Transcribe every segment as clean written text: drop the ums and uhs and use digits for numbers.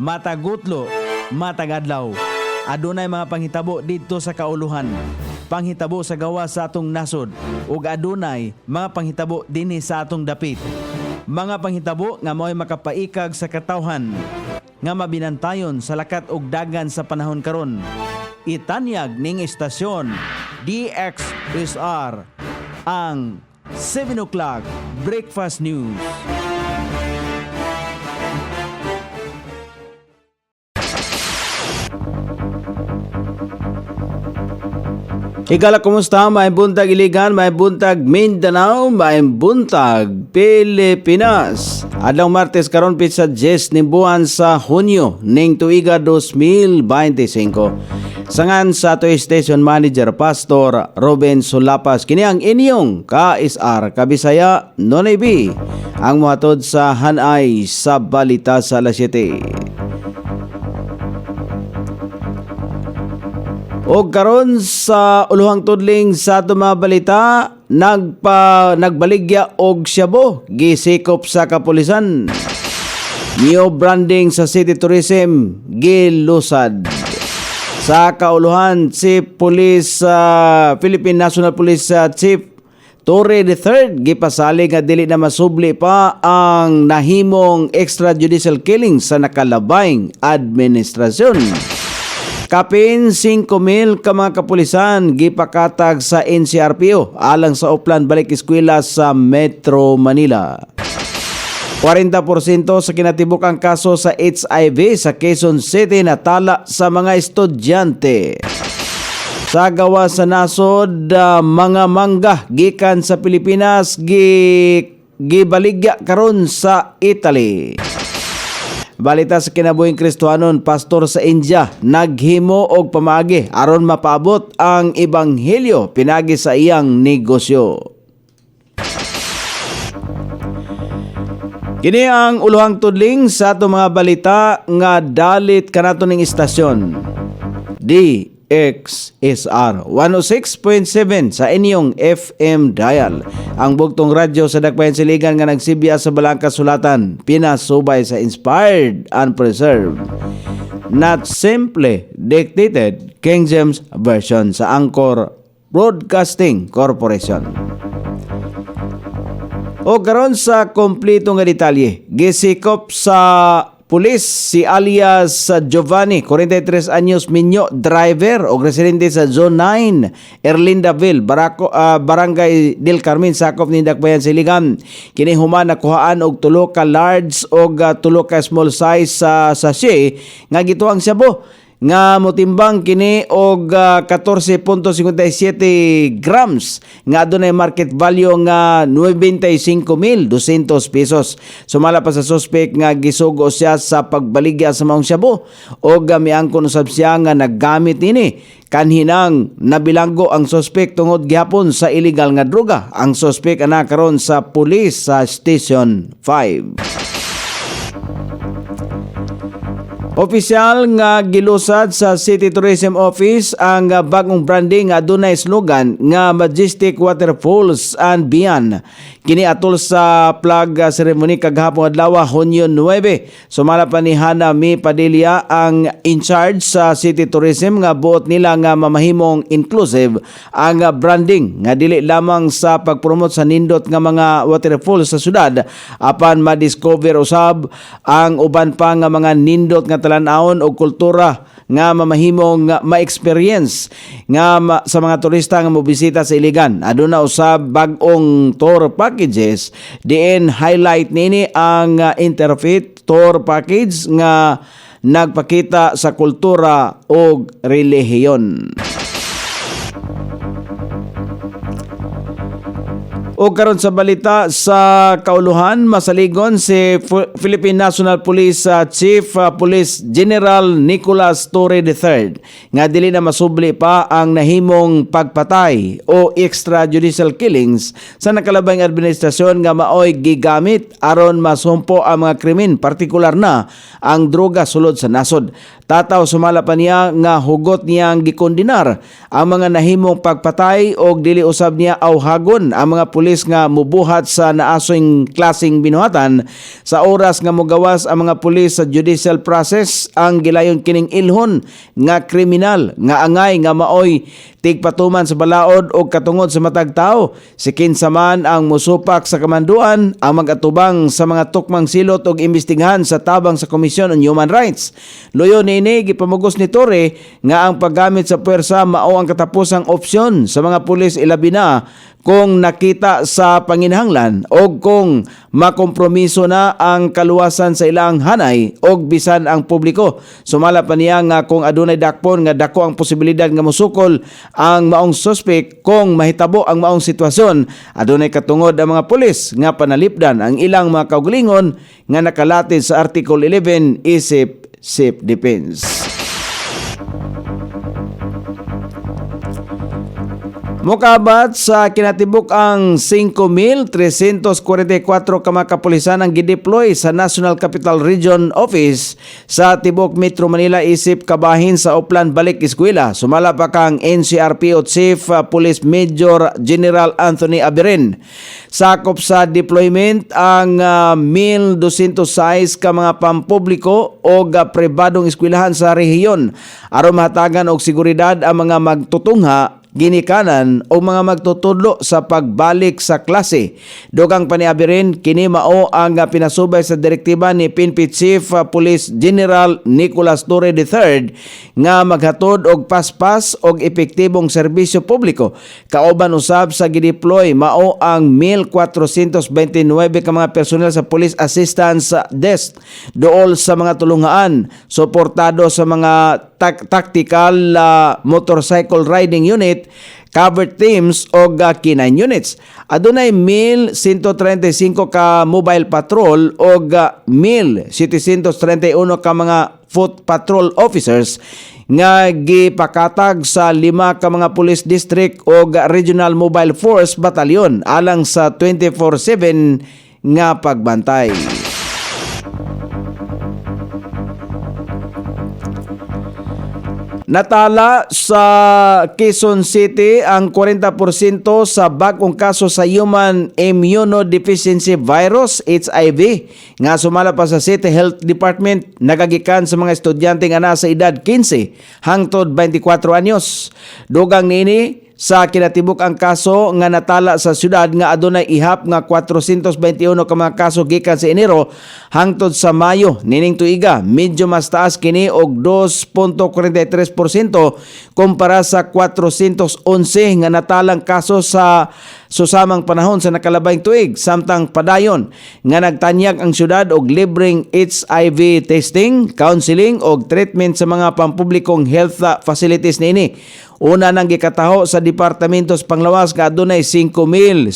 matagutlo, matagadlaw. Adunay mga panghitabo dito sa kauluhan. Panghitabo sa gawa sa atong nasod ug adunay mga panghitabo dinhi sa atong dapit. Mga panghitabo nga mao'y makapaikag sa katawhan nga mabinantayon sa lakat ug dagan sa panahon karon. Itanyag ning istasyon DXSR ang 7 o'clock Breakfast News. Higala, kumusta? May buntag Iligan, may buntag Mindanao, may buntag Pilipinas. Adlaw Martes karon pitsa 10 ni buwan sa Hunyo ning tuiga 2025. Sangan sa ato station manager Pastor Ruben Sulapas kini ang inyong KSR Kabisaya Nonay B ang mohatod sa hanay sa balita sa alas 7. O karon sa uluhang tudling sa ato mga balita, nagbaligya og Shabu gisikop sa kapulisan. New branding sa City Tourism gilusad. Sa kauluhan, si Police Philippine National Police Chief Torre III gipasali nga dili na masubli pa ang nahimong extrajudicial killing sa nakalabayng administrasyon. Kapin 5,000 ka mga kapulisan gipakatag sa NCRPO alang sa uplan balik eskwela sa Metro Manila. 40% sa kinatibukang kaso sa HIV sa Quezon City natala sa mga estudyante. Sa gawa sa nasod, mga mangga gikan sa Pilipinas gibaligya karon sa Italy. Balita sa kinabuhing Kristohanon, pastor sa India naghimo og pamaagi aron mapaabot ang ebanghelyo pinagi sa iyang negosyo. Kini ang uluhang tudling sa ato mga balita nga dalit kanato ning istasyon. DXSR 106.7 sa inyong FM dial. Ang bugtong radyo sa Dakbayan Siligan nga nagsibya sa Balangka Sulatan, pinasubay sa inspired and preserved, not simply dictated King James Version sa Angkor Broadcasting Corporation. O karon sa kompleto nga detalye, gisikop sa pulis si alias Giovanni, 43 anyos, Minyo, driver o residente sa Zone 9, Erlindaville, Barangay del Carmen, sakop ni Dakbayan Siligan. Kini human nakuhaan og 3 ka large og 3 ka small size sa sachet nga gituang Shabu nga motimbang kini og 14.57 grams nga adunay market value nga 95,200 pesos. Sumala pa sa suspect nga gisugo siya sa pagbaligya sa maong Shabu og miangkon usab siya nga naggamit ini kanhinang nabilanggo ang suspect tungod gihapon sa illegal nga droga. Ang suspect ana karon sa pulis sa Station 5. Opisyal nga gilusad sa City Tourism Office ang bagong branding nga adunay slogan nga Majestic Waterfalls and Beyond. Kini atol sa flag ceremony kagahapon adlaw Hunyo 9. Sumala pa ni Hana Mi Padilla ang in charge sa City Tourism nga buot nila nga mamahimong inclusive ang branding nga dili lamang sa pagpromote sa nindot nga mga waterfalls sa syudad apan ma-discover usab ang uban pa nga mga nindot nga talan-awon og kultura nga mamahimong ma-experience nga sa mga turista nga mobisita sa Iligan. Aduna usab bag-ong tour packages diin highlight nini ang Interfaith Tour Package nga nagpakita sa kultura o relihiyon. O karon sa balita sa kauluhan, masaligon si Philippine National Police Chief Police General Nicolas Torre III nga dili na masubli pa ang nahimong pagpatay o extrajudicial killings sa nakalabang administrasyon nga maoy gigamit aron masumpo ang mga krimen, partikular na ang droga sulod sa nasod. Tataw sumala pa niya nga hugot niyang gikondinar ang mga nahimong pagpatay o dili usab niya awhagon ang mga pulis pulis nga mubuhat sa naasoy klaseng binuhatan sa oras nga mogawas ang mga pulis sa judicial process ang gilayon kining ilhon nga kriminal nga angay nga maoy tigpatuman sa balaod o katungod sa matag tao. Si kinsa man ang musupak sa kamanduan ang magatubang sa mga tukmang silot o imbestigahan sa tabang sa Commission on Human Rights. Luyo niini gipamugos ni Torre nga ang paggamit sa puwersa mao ang katapusang opsyon sa mga pulis ilabi na kung nakita sa panginahanglan o kung makompromiso na ang kaluwasan sa ilang hanay o bisan ang publiko. Sumala pa niya nga kung adunay dakpon nga dako ang posibilidad nga musukol ang maong suspect kung mahitabo ang maong sitwasyon, adunay katungod ang mga pulis nga panalipdan ang ilang mga kaugalingon nga nakalatid sa Article 11 isip self-defense. Mokabat sa kinatibuk ang 5,344 ka mga kapulisan ang gideploy sa National Capital Region Office sa tibok Metro Manila isip kabahin sa Uplan Balik Eskwela. Sumala pa kang NCRPO Chief Police Major General Anthony Abirin. Sakop sa deployment ang 1,206 ka mga pampubliko o pribadong eskwelahan sa rehiyon aron mahatagan og seguridad ang mga magtutungha ginikanan o mga magtutudlo sa pagbalik sa klase. Dugang paniabirin, kini mao ang pinasubay sa direktiba ni PNP Chief Police General Nicolas Torre III nga maghatod og paspas og epektibong serbisyo publiko. Kauban usab sa gideploy mao ang 1,429 ka mga personel sa Police Assistance Desk dool sa mga tulungaan, suportado sa mga tactical motorcycle riding unit, covered teams o K9 units. Adunay 1,135 ka mobile patrol o 1,731 ka mga foot patrol officers nga gipakatag sa 5 ka mga police district o regional mobile force batalyon alang sa 24/7 nga pagbantay. Natala sa Quezon City ang 40% sa bagong kaso sa Human Immunodeficiency Virus, HIV, nga sumala pa sa City Health Department nagagikan sa mga estudyante nga nasa edad 15 hangtod 24 anyos. Dugang niini sa kinatibuk ang kaso nga natala sa syudad nga adunay ihap nga 421 ka mga kaso gikan sa Enero hangtod sa Mayo nining tuiga. Medyo mas taas kini og 2.43% kumpara sa 411 nga natalang kaso sa susamang panahon sa nakalabayng tuig. Samtang padayon nga nagtanyag ang syudad og libreng HIV testing, counseling og treatment sa mga pampublikong health facilities niini. Una nang gikataho sa Departamentos Panglawas nga adunay 5,101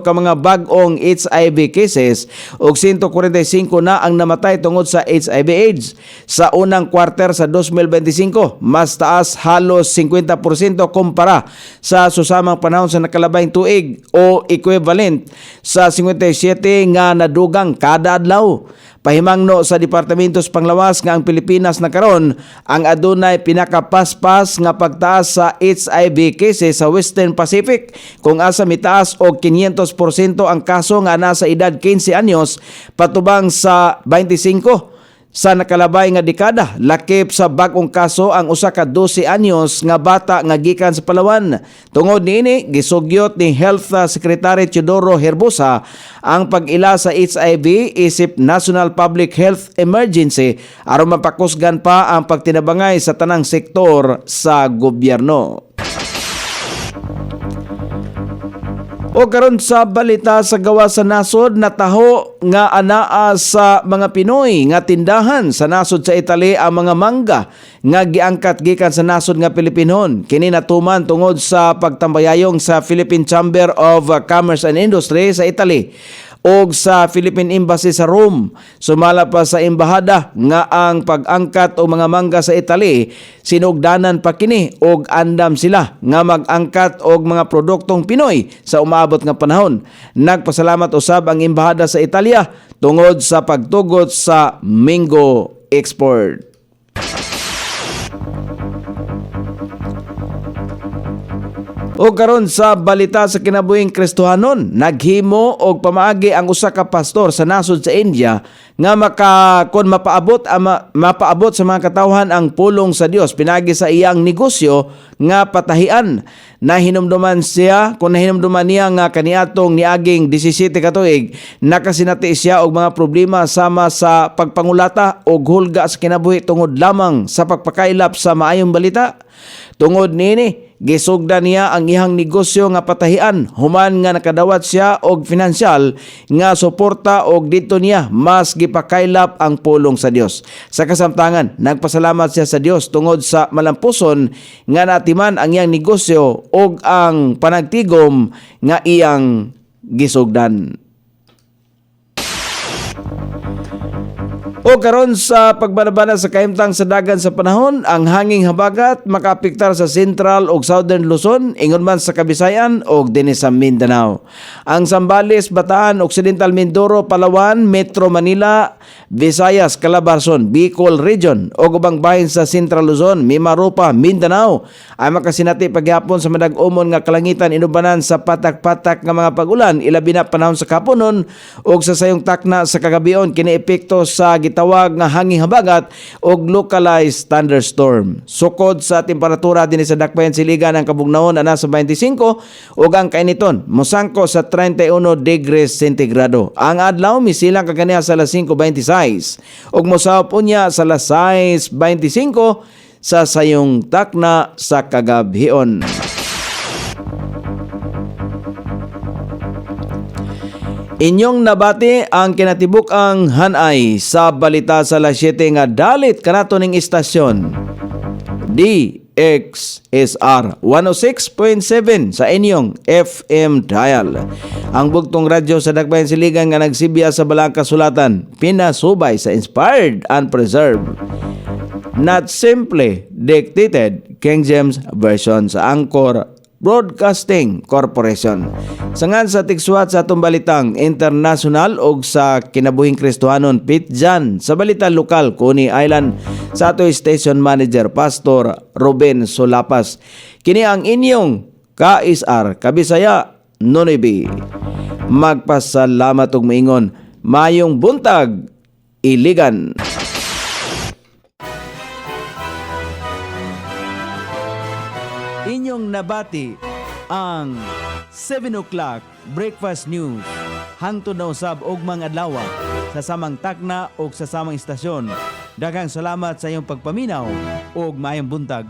ka mga bag-ong HIV cases ug 145 na ang namatay tungod sa HIV/AIDS. Sa unang quarter sa 2025, mas taas halos 50% kumpara sa susamang panahon sa nakalabayng tuig o equivalent sa 57 nga nadugang kada adlaw. Pahimangno sa Departamentos Panglawas nga ang Pilipinas na karon ang adunay pinakapaspas nga pagtaas sa HIV cases sa Western Pacific, kung asa mitaas og 500% ang kaso nga nasa edad 15 anyos patubang sa 25 sa nakalabay nga dekada. Lakip sa bag-ong kaso ang usa ka 12 anyos nga bata nga gikan sa Palawan. Tungod niini gisugyot ni Health Secretary Teodoro Herbosa ang pag-ila sa HIV isip National Public Health Emergency aron mapakusgan pa ang pagtinabangay sa tanang sektor sa gobyerno. O karon sa balita sa gawa sa nasod, nataho nga anaa sa mga Pinoy nga tindahan sa nasod sa Italy ang mga mangga nga giangkat gikan sa nasod nga Pilipinon. Kini natuman tungod sa pagtambayayong sa Philippine Chamber of Commerce and Industry sa Italy og sa Philippine Embassy sa Rome. Sumala pa sa embahada nga ang pag-angkat o mga mangga sa Italy sinugdanan pa kini og andam sila nga mag-angkat og mga produktong Pinoy sa umaabot nga panahon. Nagpasalamat usab ang embahada sa Italia tungod sa pagtugot sa mango export. O karon sa balita sa kinabuhing Kristohanon, naghimo og pamaagi ang usa ka pastor sa nasod sa India nga mapaabot sa mga katawhan ang pulong sa Dios pinagi sa iyang negosyo nga patahian. Nahinumduman niya nga kaniadtong niaging 17 ka tuig nakasinati siya og mga problema sama sa pagpangulata og hulga sa kinabuhi tungod lamang sa pagpakailap sa maayong balita. Tungod nini, gisugdan niya ang ihang negosyo nga patahian human nga nakadawat siya og financial nga suporta og dito niya mas gipakailap ang pulong sa Dios. Sa kasamtangan, nagpasalamat siya sa Dios tungod sa malampuson nga natiman ang iyang negosyo og ang panagtigom nga iyang gisugdan. O karon sa pagbanabana sa kahimtang sa dagan sa panahon, ang hanging habagat makaapektar sa Central ug Southern Luzon, ingon man sa Kabisayan ug dinhi sa Mindanao. Ang Zambales, Bataan, Occidental Mindoro, Palawan, Metro Manila, Visayas, Calabarzon, Bicol Region ug ubang bahin sa Central Luzon, Mimaropa, Mindanao ay makasinati paghapon sa madag-umon nga kalangitan inubanan sa patak-patak nga mga pag-ulan ilabi na panahon sa kaponon ug sa sayong takna sa kagabion kini epekto sa gitawag nga hanging habagat og localized thunderstorm. Sukod sa temperatura dinhi sa dakbayan siligan ang kabugnaon ana sa 25 ug ang kainiton mosangko sa 31 degrees centigrado. Ang adlaw misilang kaganiya sa alas 5:26 ug mosahop unya sa alas 6:25 sa sayong takna sa kagabhion. Inyong nabati ang kinatibuk-ang hanay sa balita sa alas 7 nga dalit kanato ning istasyon DXSR 106.7 sa inyong FM dial. Ang bugtong radyo sa Dakbayan Siligan nga nagsibya sa balang kasulatan, pinasubay sa inspired and preserved, not simply dictated King James Version sa Angkor Broadcasting Corporation. Sangan sa tigsuhat sa atong balitang international og sa kinabuhing Kristohanon pitjan sa balita lokal Coney Island sa ato station manager Pastor Ruben Solapas. Kini ang inyong KSR Kabisaya Nonibi. Magpasalamat og maingon mayong buntag Iligan. Inyong nabati ang 7 o'clock breakfast news hangtod na usab og mga adlaw sa samang takna o sa samang istasyon. Daghang salamat sa iyong pagpaminaw og maayong buntag.